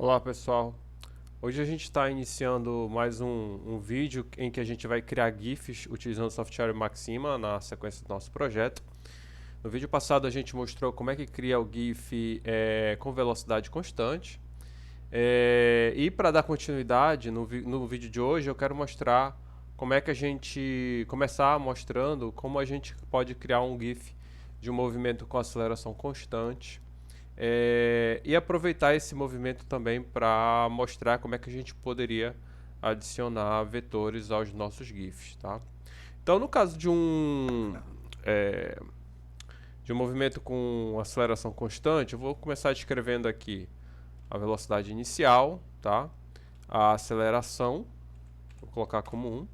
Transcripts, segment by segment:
Olá pessoal, hoje a gente está iniciando mais um vídeo em que a gente vai criar GIFs utilizando o software Maxima na sequência do nosso projeto. No vídeo passado a gente mostrou como é que cria o GIF com velocidade constante. E para dar continuidade no vídeo de hoje eu quero mostrar como é que a gente começar mostrando como a gente pode criar um GIF de um movimento com aceleração constante. E aproveitar esse movimento também para mostrar como é que a gente poderia adicionar vetores aos nossos GIFs, tá? Então, no caso de um movimento com aceleração constante, eu vou começar descrevendo aqui a velocidade inicial, tá? A aceleração, vou colocar como 1.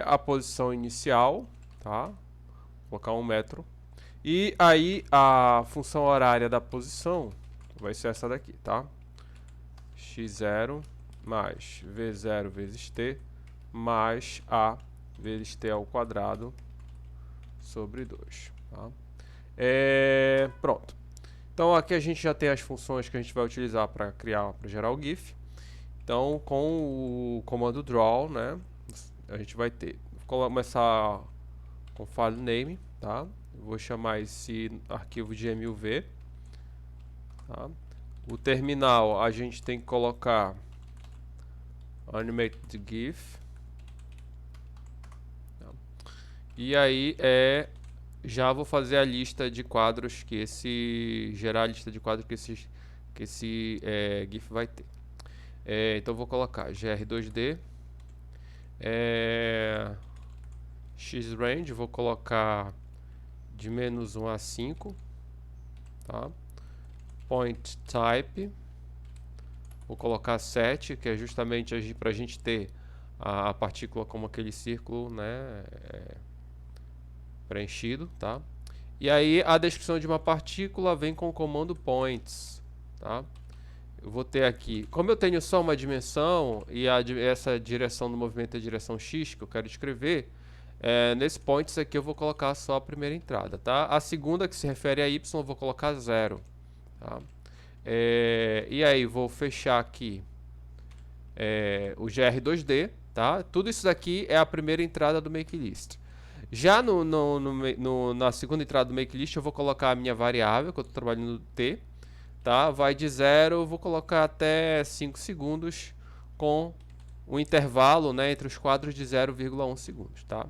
A posição inicial, tá? Vou colocar 1 metro. E aí a função horária da posição vai ser essa daqui, tá? x0 mais v0 vezes t mais a vezes t ao quadrado sobre 2. Tá? Pronto. Então aqui a gente já tem as funções que a gente vai utilizar para gerar o GIF. Então com o comando draw, né, a gente vai ter, vou começar com file name, tá? Vou chamar esse arquivo de MUV. Tá? O terminal a gente tem que colocar animated GIF. Tá? E aí já vou fazer a lista de quadros que gerar a lista de quadros que esse GIF vai ter. Então vou colocar gr2d xrange, vou colocar de -1 a 5, tá? Point type, vou colocar 7, que é justamente para a gente ter a partícula como aquele círculo, né, preenchido, tá? E aí a descrição de uma partícula vem com o comando points, tá? Eu vou ter aqui, como eu tenho só uma dimensão e essa direção do movimento é a direção x que eu quero escrever, nesse points aqui eu vou colocar só a primeira entrada, tá? A segunda, que se refere a y, eu vou colocar 0, tá? E aí vou fechar aqui o gr2d, tá? Tudo isso daqui é a primeira entrada do makelist. Já na segunda entrada do makelist eu vou colocar a minha variável, que eu estou trabalhando t, tá? Vai de 0, eu vou colocar até 5 segundos com um intervalo, né, entre os quadros de 0,1 segundos, tá?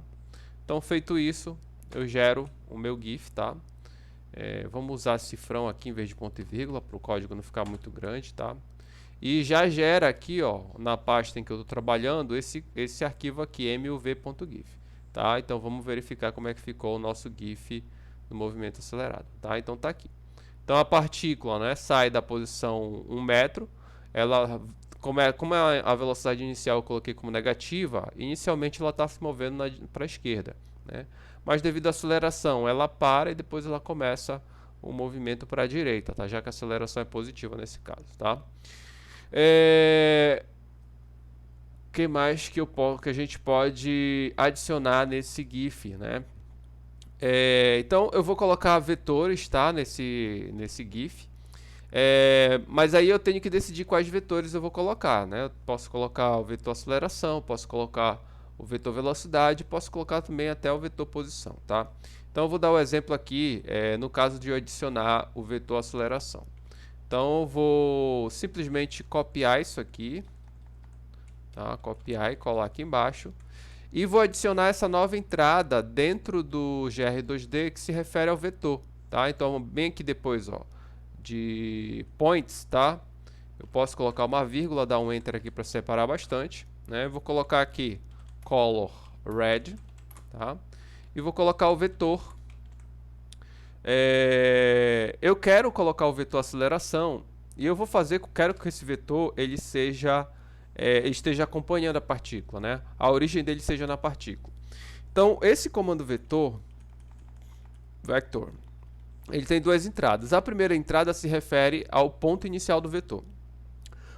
Então, feito isso, eu gero o meu GIF, tá? Vamos usar cifrão aqui em vez de ponto e vírgula, para o código não ficar muito grande, tá? E já gera aqui, ó, na pasta em que eu estou trabalhando, esse arquivo aqui, muv.gif, tá? Então, vamos verificar como é que ficou o nosso GIF no movimento acelerado, tá? Então, tá aqui. Então, a partícula, né, sai da posição 1 metro, ela, como a velocidade inicial eu coloquei como negativa, inicialmente ela está se movendo para a esquerda, né? Mas devido à aceleração, ela para e depois ela começa o movimento para a direita, tá? Já que a aceleração é positiva nesse caso, tá? Que mais que a gente pode adicionar nesse GIF, né? Então eu vou colocar vetores, tá? Nesse GIF. Mas aí eu tenho que decidir quais vetores eu vou colocar, né? Eu posso colocar o vetor aceleração, posso colocar o vetor velocidade, posso colocar também até o vetor posição, tá? Então eu vou dar o exemplo aqui, no caso de eu adicionar o vetor aceleração. Então eu vou simplesmente copiar isso aqui, tá? Copiar e colar aqui embaixo. E vou adicionar essa nova entrada dentro do gr2d que se refere ao vetor, tá? Então bem aqui depois, ó, de points, tá? Eu posso colocar uma vírgula, dar um enter aqui para separar bastante, né? Vou colocar aqui color red, tá? E vou colocar o vetor. Eu quero colocar o vetor aceleração e eu vou quero que esse vetor ele esteja acompanhando a partícula, né? A origem dele seja na partícula. Então esse comando vector, ele tem duas entradas. A primeira entrada se refere ao ponto inicial do vetor.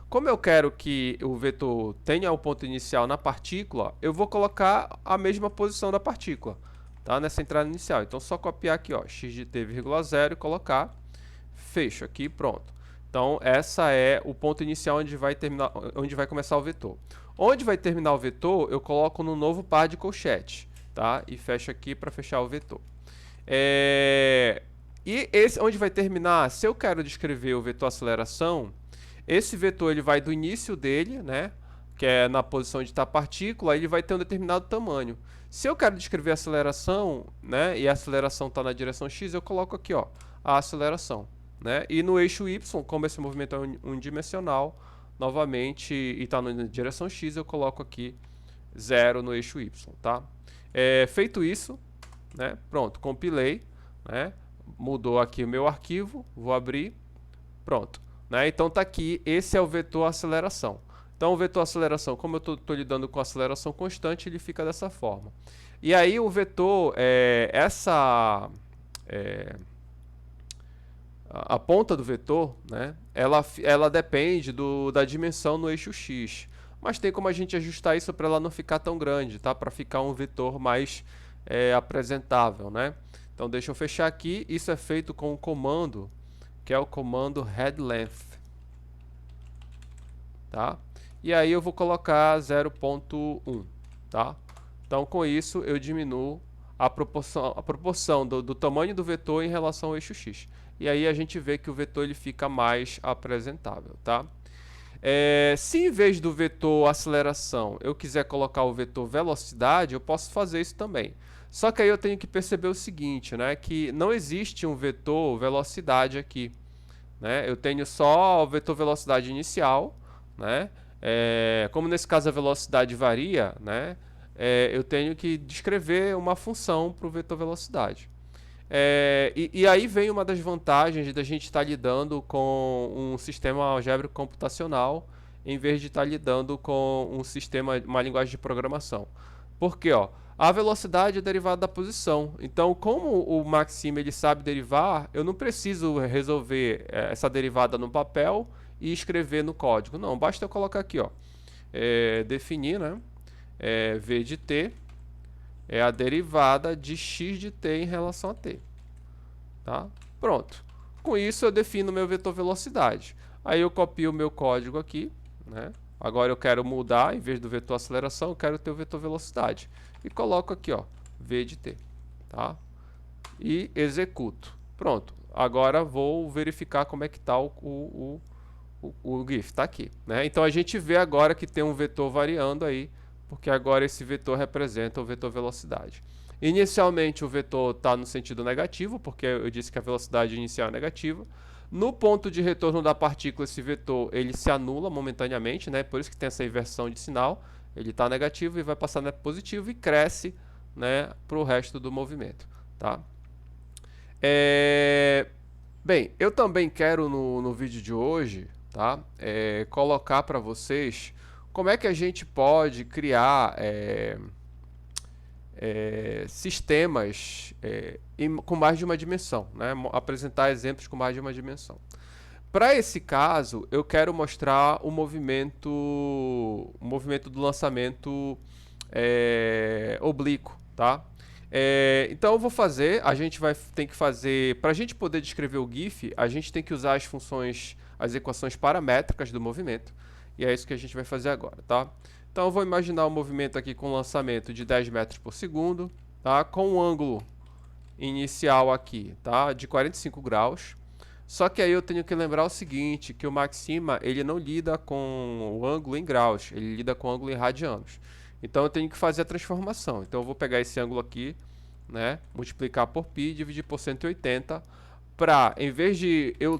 Como eu quero que o vetor tenha o ponto inicial na partícula, eu vou colocar a mesma posição da partícula, tá? Nessa entrada inicial. Então, só copiar aqui, ó, x de t,0 e colocar, fecho aqui, pronto. Então, essa é o ponto inicial onde vai terminar, onde vai começar o vetor. Onde vai terminar o vetor, eu coloco no novo par de colchetes, tá? E fecho aqui para fechar o vetor. E esse onde vai terminar, se eu quero descrever o vetor aceleração, esse vetor ele vai do início dele, né, que é na posição de estar partícula, ele vai ter um determinado tamanho. Se eu quero descrever a aceleração, né, e a aceleração está na direção x, eu coloco aqui, ó, a aceleração, né? E no eixo y, como esse movimento é unidimensional, novamente, e está na direção x, eu coloco aqui 0 no eixo y, tá? Feito isso, né, pronto, compilei, né, mudou aqui o meu arquivo, vou abrir, pronto. Né? Então está aqui, esse é o vetor aceleração. Então o vetor aceleração, como eu estou lidando com aceleração constante, ele fica dessa forma. E aí o vetor, a ponta do vetor, né, ela depende da dimensão no eixo x. Mas tem como a gente ajustar isso para ela não ficar tão grande, tá? Para ficar um vetor mais apresentável, né? Então deixa eu fechar aqui. Isso é feito com um comando, que é o comando headLength, tá? E aí eu vou colocar 0.1, tá? Então com isso eu diminuo a proporção do tamanho do vetor em relação ao eixo x. E aí a gente vê que o vetor ele fica mais apresentável, tá? Se em vez do vetor aceleração eu quiser colocar o vetor velocidade, eu posso fazer isso também. Só que aí eu tenho que perceber o seguinte, né, que não existe um vetor velocidade aqui, né? Eu tenho só o vetor velocidade inicial, né? Como nesse caso a velocidade varia, né? Eu tenho que descrever uma função para o vetor velocidade. E aí vem uma das vantagens da gente estar lidando com um sistema algébrico computacional em vez de estar lidando com um sistema, uma linguagem de programação. Por quê? Ó, a velocidade é derivada da posição. Então, como o Maxima ele sabe derivar, eu não preciso resolver essa derivada no papel e escrever no código. Não, basta eu colocar aqui, ó, definir, né, v de t é a derivada de x de t em relação a t. Tá? Pronto. Com isso eu defino meu vetor velocidade. Aí eu copio o meu código aqui, né? Agora eu quero mudar, em vez do vetor aceleração, eu quero ter o vetor velocidade. E coloco aqui, ó, v de t, tá? E executo. Pronto. Agora vou verificar como é que está o GIF. Está aqui, né? Então a gente vê agora que tem um vetor variando aí, porque agora esse vetor representa o vetor velocidade. Inicialmente o vetor está no sentido negativo, porque eu disse que a velocidade inicial é negativa. No ponto de retorno da partícula, esse vetor ele se anula momentaneamente, né? Por isso que tem essa inversão de sinal. Ele está negativo e vai passar para positivo e cresce, né, para o resto do movimento. Tá? Bem, eu também quero no vídeo de hoje, tá, colocar para vocês como é que a gente pode criar sistemas com mais de uma dimensão, né? Apresentar exemplos com mais de uma dimensão. Para esse caso, eu quero mostrar o movimento do lançamento oblíquo, tá? Então eu vou fazer, a gente vai ter que fazer, para a gente poder descrever o GIF, a gente tem que usar as funções, as equações paramétricas do movimento, e é isso que a gente vai fazer agora, tá? Então eu vou imaginar o movimento aqui com lançamento de 10 metros por segundo, tá? Com um ângulo inicial aqui, tá? De 45 graus. Só que aí eu tenho que lembrar o seguinte, que o Maxima ele não lida com o ângulo em graus, ele lida com o ângulo em radianos. Então eu tenho que fazer a transformação. Então eu vou pegar esse ângulo aqui, né? Multiplicar por π e dividir por 180. Para, em vez de eu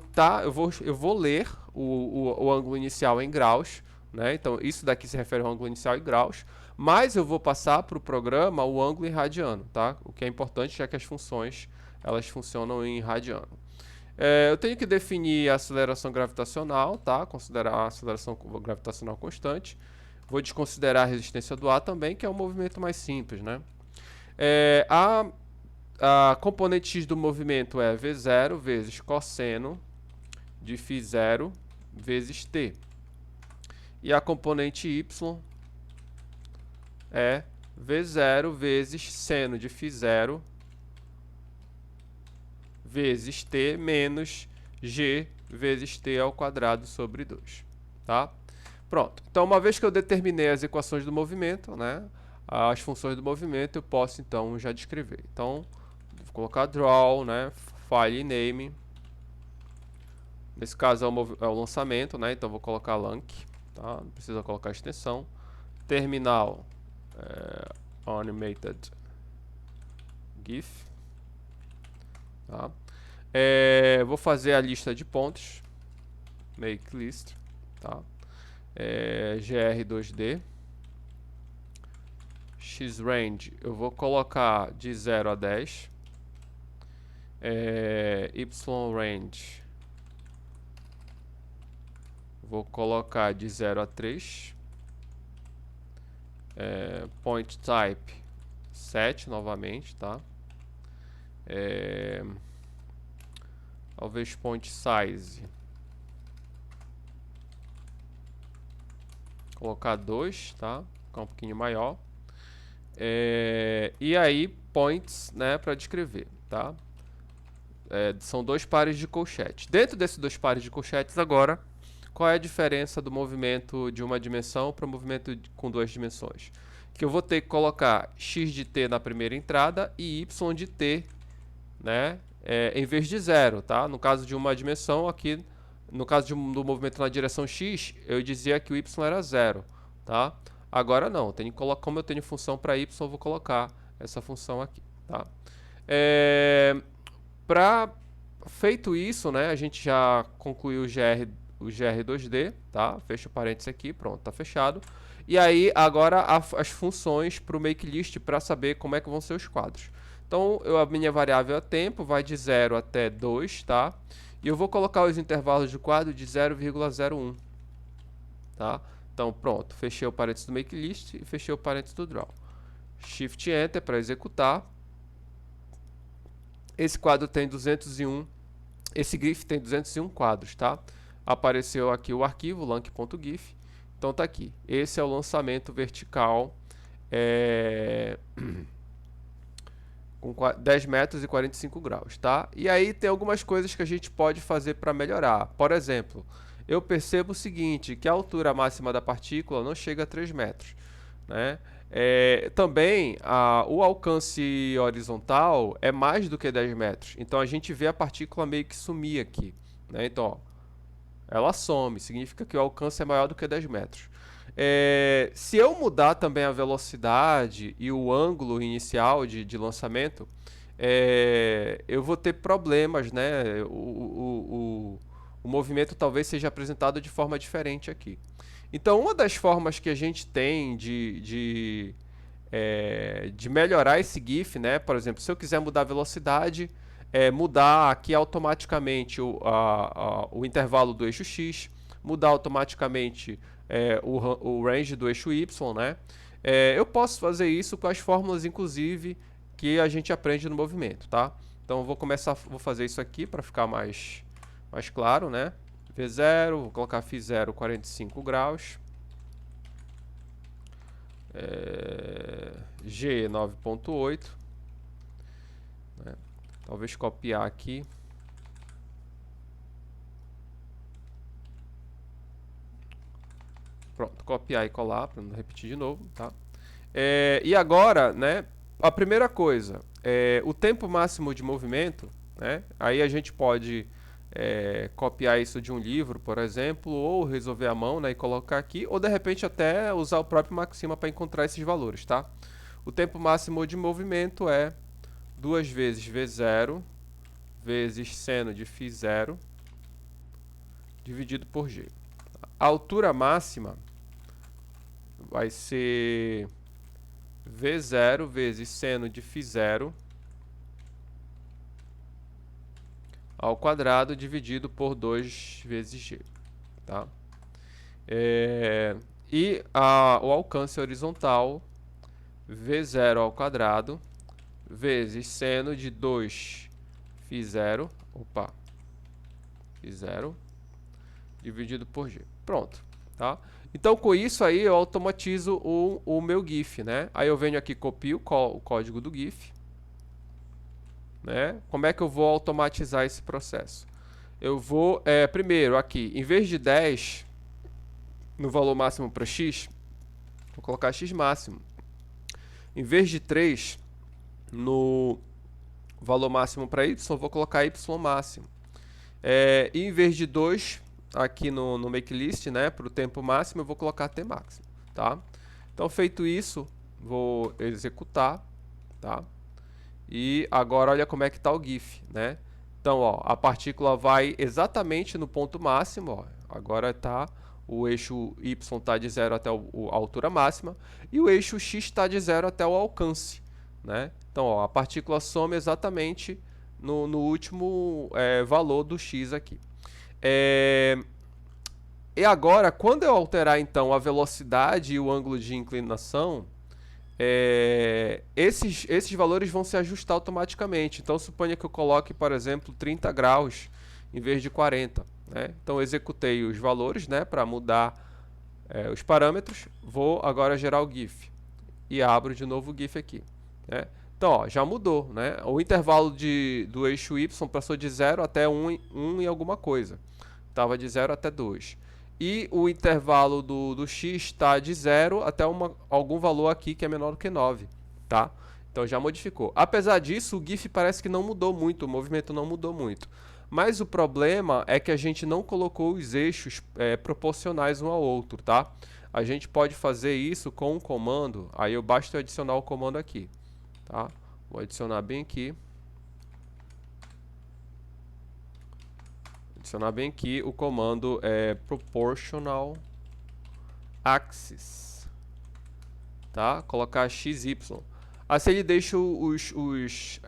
vou ler o ângulo inicial em graus, né? Então isso daqui se refere ao ângulo inicial em graus, mas eu vou passar para o programa o ângulo em radiano, tá? O que é importante já que as funções elas funcionam em radiano. Eu tenho que definir a aceleração gravitacional, tá? Considerar a aceleração gravitacional constante. Vou desconsiderar a resistência do ar também, que é um movimento mais simples, né? A componente x do movimento é v0 vezes cosseno de φ0 vezes t. E a componente y é v0 vezes seno de φ0 vezes t menos g vezes t ao quadrado sobre 2, tá? Pronto. Então, uma vez que eu determinei as equações do movimento, né, as funções do movimento, eu posso, então, já descrever. Então, vou colocar draw, né, file name. Nesse caso é o lançamento, né, então vou colocar lanc, tá? Não precisa colocar extensão. Terminal, animated GIF, tá? Vou fazer a lista de pontos, make list, tá? gr2d, xrange eu vou colocar de 0 a 10, yrange vou colocar de 0 a 3, point type 7 novamente, tá? Talvez point size colocar 2, tá? Ficar um pouquinho maior. E aí points, né, para descrever, tá? São 2 pares de colchetes. Dentro desses 2 pares de colchetes agora, qual é a diferença do movimento de uma dimensão para o movimento com 2 dimensões? Que eu vou ter que colocar x de t na primeira entrada e y de t, né, em vez de 0, tá? No caso de uma dimensão aqui, no caso do movimento na direção x, eu dizia que o y era 0, tá? Agora não, como eu tenho função para y, eu vou colocar essa função aqui, tá? Feito isso, né, a gente já concluiu o GR2D, tá? Fecha o parênteses aqui, pronto, tá fechado. E aí, agora, as funções para o makeList para saber como é que vão ser os quadros. Então, a minha variável é tempo, vai de 0 até 2, tá? E eu vou colocar os intervalos do quadro de 0,01, tá? Então, pronto, fechei o parênteses do makeList e fechei o parênteses do draw. Shift Enter para executar. Esse quadro tem 201, esse GIF tem 201 quadros, tá? Apareceu aqui o arquivo, lanc.gif. Então tá aqui. Esse é o lançamento vertical com 10 metros e 45 graus, tá? E aí tem algumas coisas que a gente pode fazer para melhorar. Por exemplo, eu percebo o seguinte, que a altura máxima da partícula não chega a 3 metros, né? Também o alcance horizontal é mais do que 10 metros. Então a gente vê a partícula meio que sumir aqui, né? Então, ó, ela some, significa que o alcance é maior do que 10 metros. Se eu mudar também a velocidade e o ângulo inicial de lançamento, eu vou ter problemas, né? O movimento talvez seja apresentado de forma diferente aqui. Então, uma das formas que a gente tem de melhorar esse GIF, né? Por exemplo, se eu quiser mudar a velocidade, mudar aqui automaticamente o intervalo do eixo X, mudar automaticamente o range do eixo Y, né? Eu posso fazer isso com as fórmulas, inclusive, que a gente aprende no movimento, tá? Então, vou fazer isso aqui para ficar mais claro, né? V0, vou colocar φ0 45 graus, G 9.8, né? Talvez copiar aqui. Pronto, copiar e colar para não repetir de novo, tá? E agora, né? A primeira coisa, o tempo máximo de movimento, né? Aí a gente pode copiar isso de um livro, por exemplo, ou resolver à mão, né, e colocar aqui, ou de repente até usar o próprio Maxima para encontrar esses valores, tá? O tempo máximo de movimento é 2 vezes V0 vezes seno de φ0 dividido por G. A altura máxima vai ser V0 vezes seno de φ0 ao quadrado dividido por 2 vezes G, tá? E o alcance horizontal, V0 ao quadrado, vezes seno de 2 φ0, φ0, dividido por G. Pronto, tá? Então, com isso aí, eu automatizo o meu GIF, né? Aí eu venho aqui, copio o código do GIF, né? Como é que eu vou automatizar esse processo? eu vou, primeiro aqui, em vez de 10 no valor máximo para x, vou colocar x máximo. Em vez de 3 no valor máximo para y, vou colocar y máximo. E em vez de 2 aqui no make list, né, para o tempo máximo, eu vou colocar t máximo, tá? Então, feito isso, vou executar, tá? E agora olha como é que está o GIF, né? Então, ó, a partícula vai exatamente no ponto máximo, ó. Agora tá, o eixo y está de 0 até a altura máxima e o eixo x está de 0 até o alcance, né? Então, ó, a partícula soma exatamente no último valor do x aqui. E agora, quando eu alterar então a velocidade e o ângulo de inclinação, esses valores vão se ajustar automaticamente. Então, suponha que eu coloque, por exemplo, 30 graus em vez de 40. Né? Então, eu executei os valores, né, para mudar os parâmetros. Vou agora gerar o GIF. E abro de novo o GIF aqui. Né? Então, ó, já mudou. Né? O intervalo do eixo Y passou de 0 até 1 e alguma coisa. Estava de 0 até 2. E o intervalo do x está de 0 até algum valor aqui que é menor do que 9, tá? Então já modificou. Apesar disso, o GIF parece que não mudou muito, o movimento não mudou muito. Mas o problema é que a gente não colocou os eixos proporcionais um ao outro, tá? A gente pode fazer isso com um comando, aí basta eu adicionar o comando aqui, tá? Vou adicionar bem aqui. Adicionar bem aqui o comando proportional axis, tá? Colocar XY. Assim ele deixa os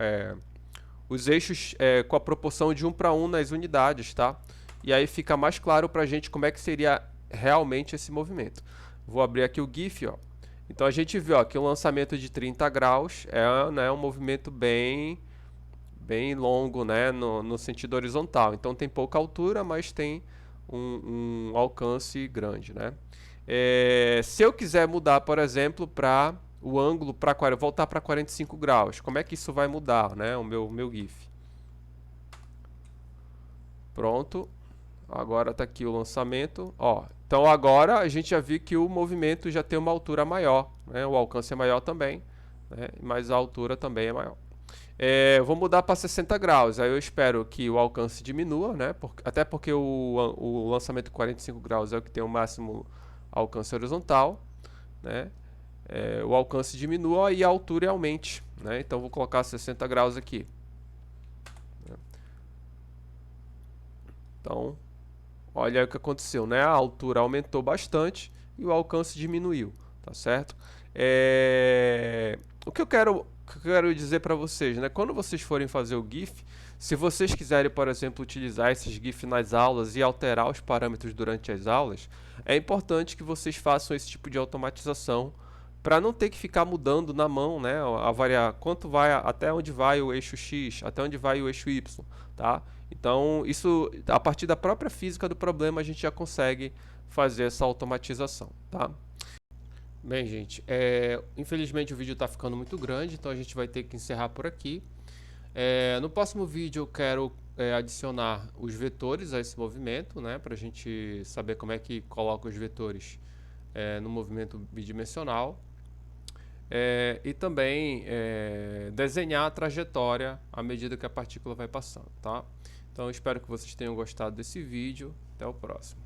eixos com a proporção de 1 para 1 nas unidades, tá? E aí fica mais claro pra gente como é que seria realmente esse movimento. Vou abrir aqui o GIF, ó. Então a gente vê, ó, que o lançamento de 30 graus né, um movimento bem longo, né, no sentido horizontal. Então tem pouca altura, mas tem um alcance grande, né? Se eu quiser mudar, por exemplo, para o ângulo, voltar para 45 graus, como é que isso vai mudar, né, o meu GIF? Pronto. Agora está aqui o lançamento. Ó, então agora a gente já viu que o movimento já tem uma altura maior, né? O alcance é maior também, né? Mas a altura também é maior. Eu vou mudar para 60 graus, aí eu espero que o alcance diminua, né? Até porque o lançamento 45 graus é o que tem o máximo alcance horizontal, né? O alcance diminua e a altura aumente, né? Então vou colocar 60 graus aqui. Então, olha o que aconteceu, né? A altura aumentou bastante e o alcance diminuiu, tá certo? O que eu quero dizer para vocês, né? Quando vocês forem fazer o GIF, se vocês quiserem, por exemplo, utilizar esses GIF nas aulas e alterar os parâmetros durante as aulas, é importante que vocês façam esse tipo de automatização para não ter que ficar mudando na mão, né? Avaliar até onde vai o eixo X, até onde vai o eixo Y, tá? Então, isso, a partir da própria física do problema, a gente já consegue fazer essa automatização, tá? Bem, gente, infelizmente o vídeo está ficando muito grande, então a gente vai ter que encerrar por aqui. No próximo vídeo eu quero adicionar os vetores a esse movimento, né, para a gente saber como é que coloca os vetores no movimento bidimensional. E também desenhar a trajetória à medida que a partícula vai passando, tá? Então eu espero que vocês tenham gostado desse vídeo. Até o próximo.